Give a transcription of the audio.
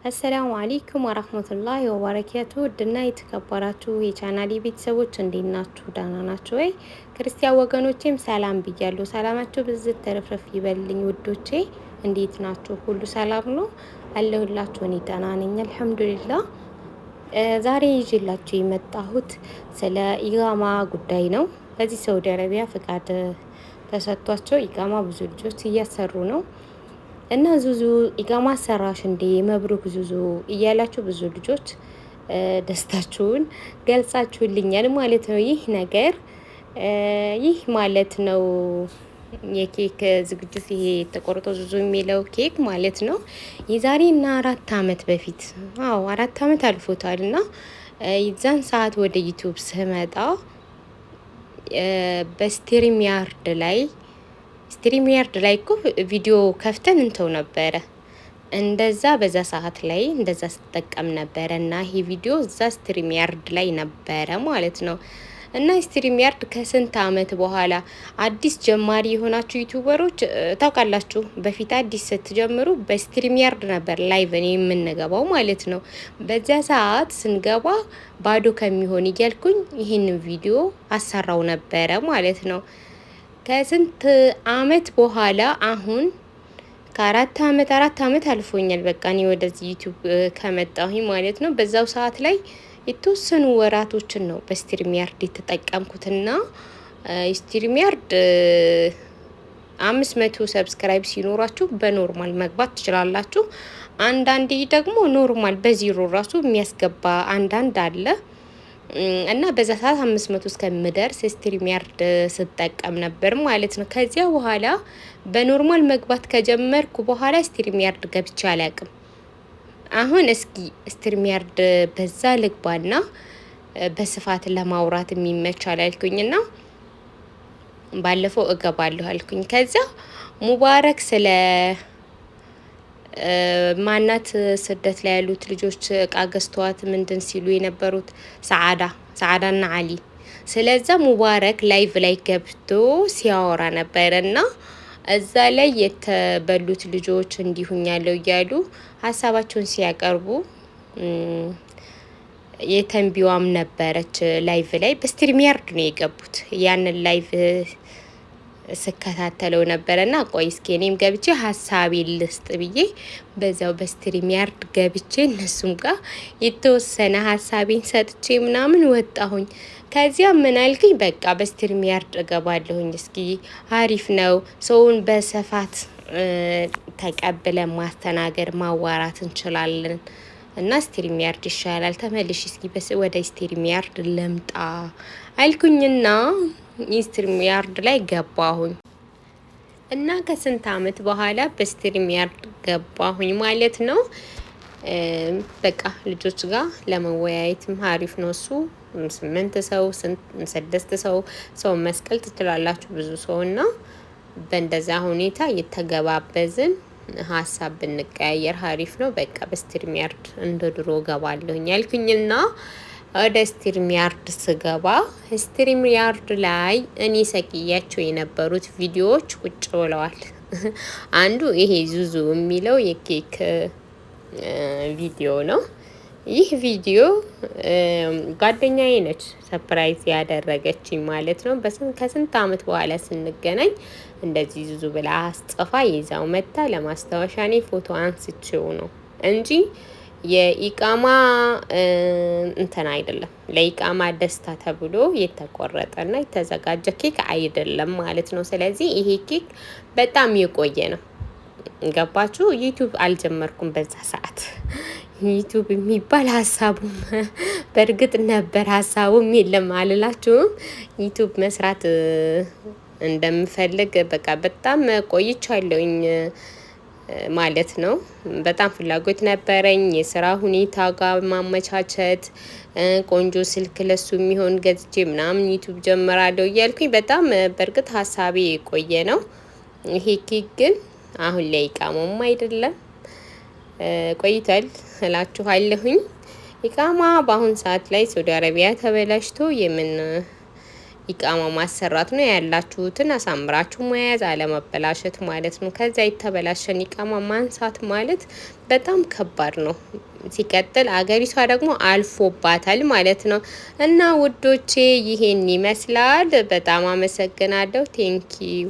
አሰላሙ አለይኩም ወራህመቱላሂ ወበረካቱ። ውድና የተከበራችሁ የቻናሌ ቤተሰቦች እንዴት ናችሁ? ደህና ናችሁ ወይ? ክርስቲያን ወገኖቼም ሰላም ብያለሁ። ሰላማችሁ ብዝት ተረፍረፍ ይበልኝ ውዶቼ። እንዴት ናችሁ? ሁሉ ሰላም ነው አለሁላችሁ። እኔ ደህና ነኝ አልሐምዱሊላህ። ዛሬ ይዤላችሁ የመጣሁት ስለ ኢቃማ ጉዳይ ነው። በዚህ ሳውዲ አረቢያ ፍቃድ ተሰጥቷቸው ኢቃማ ብዙ ልጆች እያሰሩ ነው እና ዙዙ ኢቃማ ሰራሽ እንዴ መብሩክ ዙዙ እያላችሁ ብዙ ልጆች ደስታችሁን ገልጻችሁልኛል ማለት ነው። ይህ ማለት ነው የኬክ ዝግጅት ይሄ ተቆርጦ ዙዙ የሚለው ኬክ ማለት ነው። የዛሬና 4 አመት በፊት 4 አመት አልፎታል እና የዛን ሰዓት ወደ ዩቲዩብ ስመጣ በስትሪም ያርድ ላይ እኮ ቪዲዮ ከፍተን እንተው ነበረ። እንደዛ በዛ ሰዓት ላይ እንደዛ ስጠቀም ነበረ እና ይሄ ቪዲዮ እዛ ስትሪም ያርድ ላይ ነበረ ማለት ነው። እና ስትሪም ያርድ ከስንት አመት በኋላ አዲስ ጀማሪ የሆናችሁ ዩቲዩበሮች ታውቃላችሁ፣ በፊት አዲስ ስትጀምሩ በስትሪም ያርድ ነበር ላይቭ እኔ የምንገባው ማለት ነው። በዚያ ሰዓት ስንገባ ባዶ ከሚሆን እያልኩኝ ይህንን ቪዲዮ አሰራው ነበረ ማለት ነው። ከስንት አመት በኋላ አሁን ከአራት አመት አልፎኛል። በቃ እኔ ወደዚህ ዩቲዩብ ከመጣሁኝ ማለት ነው። በዛው ሰዓት ላይ የተወሰኑ ወራቶችን ነው በስትሪም ያርድ የተጠቀምኩትና ስትሪም ያርድ 500 ሰብስክራይብ ሲኖራችሁ በኖርማል መግባት ትችላላችሁ። አንዳንዴ ደግሞ ኖርማል በዚሮ ራሱ የሚያስገባ አንዳንድ አለ እና በዛ ሰዓት 500 እስከምደርስ ስትሪም ያርድ ስጠቀም ነበር ማለት ነው። ከዚያ በኋላ በኖርማል መግባት ከጀመርኩ በኋላ ስትሪም ያርድ ገብቼ አላውቅም። አሁን እስኪ ስትሪም ያርድ በዛ ልግባና በስፋት ለማውራት የሚመች አላልኩኝና ባለፈው እገባለሁ አልኩኝ። ከዚያ ሙባረክ ስለ ማናት ስደት ላይ ያሉት ልጆች እቃ ገዝተዋት ምንድን ሲሉ የነበሩት ሰዓዳና አሊ፣ ስለዛ ሙባረክ ላይቭ ላይ ገብቶ ሲያወራ ነበረና እዛ ላይ የተበሉት ልጆች እንዲሁኛለው እያሉ ሀሳባቸውን ሲያቀርቡ የተንቢዋም ነበረች ላይቭ ላይ በስትሪም ያርድ ነው የገቡት። ያንን ላይቭ ስከታተለው ነበረና ቆይ እስኪ እኔም ገብቼ ሀሳቤን ልስጥ ብዬ በዛው በስትሪም ያርድ ገብቼ እነሱም ጋር የተወሰነ ሀሳቤን ሰጥቼ ምናምን ወጣሁኝ። ከዚያ ምን አልኩኝ፣ በቃ በስትሪም ያርድ እገባለሁኝ። እስኪ አሪፍ ነው፣ ሰውን በስፋት ተቀብለን ማስተናገድ ማዋራት እንችላለን እና ስትሪም ያርድ ይሻላል። ተመልሽ እስኪ ወደ ስትሪም ያርድ ለምጣ አልኩኝና ስትሪም ያርድ ላይ ገባሁኝ እና ከስንት አመት በኋላ በስትሪም ያርድ ገባሁኝ ማለት ነው። በቃ ልጆች ጋር ለመወያየትም አሪፍ ነው እሱ። 8 ሰው 6 ሰው መስቀል ትችላላችሁ፣ ብዙ ሰው እና በእንደዛ ሁኔታ የተገባበዝን ሀሳብ ብንቀያየር አሪፍ ነው። በቃ በስትሪም ያርድ እንደ ድሮ ገባለሁኝ ያልኩኝና ወደ ስትሪም ያርድ ስገባ ስትሪም ያርድ ላይ እኔ ሰቅያቸው የነበሩት ቪዲዮዎች ቁጭ ብለዋል። አንዱ ይሄ ዙዙ የሚለው የኬክ ቪዲዮ ነው። ይህ ቪዲዮ ጓደኛዬ ነች ሰርፕራይዝ ያደረገችኝ ማለት ነው። ከስንት አመት በኋላ ስንገናኝ እንደዚህ ዙዙ ብላ አስጽፋ ይዛው መታ ለማስታወሻ እኔ ፎቶ አንስቼው ነው እንጂ የኢቃማ እንትን አይደለም። ለኢቃማ ደስታ ተብሎ የተቆረጠና የተዘጋጀ ኬክ አይደለም ማለት ነው። ስለዚህ ይሄ ኬክ በጣም የቆየ ነው። ገባችሁ? ዩቲዩብ አልጀመርኩም በዛ ሰዓት። ዩቲዩብ የሚባል ሀሳቡም በእርግጥ ነበር፣ ሀሳቡም የለም አልላችሁም። ዩቲዩብ መስራት እንደምፈልግ በቃ በጣም ቆይቻለሁኝ ማለት ነው። በጣም ፍላጎት ነበረኝ። የስራ ሁኔታ ጋር ማመቻቸት፣ ቆንጆ ስልክ ለሱ የሚሆን ገዝቼ ምናምን ዩቲዩብ ጀምራለሁ እያልኩኝ በጣም በእርግጥ ሀሳቤ የቆየ ነው። ይሄ ኬክ ግን አሁን ላይ ኢቃማም አይደለም ቆይቷል እላችኋለሁኝ። ኢቃማ በአሁን ሰዓት ላይ ሳውዲ አረቢያ ተበላሽቶ ኢቃማ ማሰራት ነው። ያላችሁትን አሳምራችሁ መያዝ አለመበላሸት ማለት ነው። ከዛ የተበላሸን ኢቃማ ማንሳት ማለት በጣም ከባድ ነው። ሲቀጥል አገሪቷ ደግሞ አልፎባታል ማለት ነው። እና ውዶቼ ይሄን ይመስላል። በጣም አመሰግናለሁ። ቴንኪዩ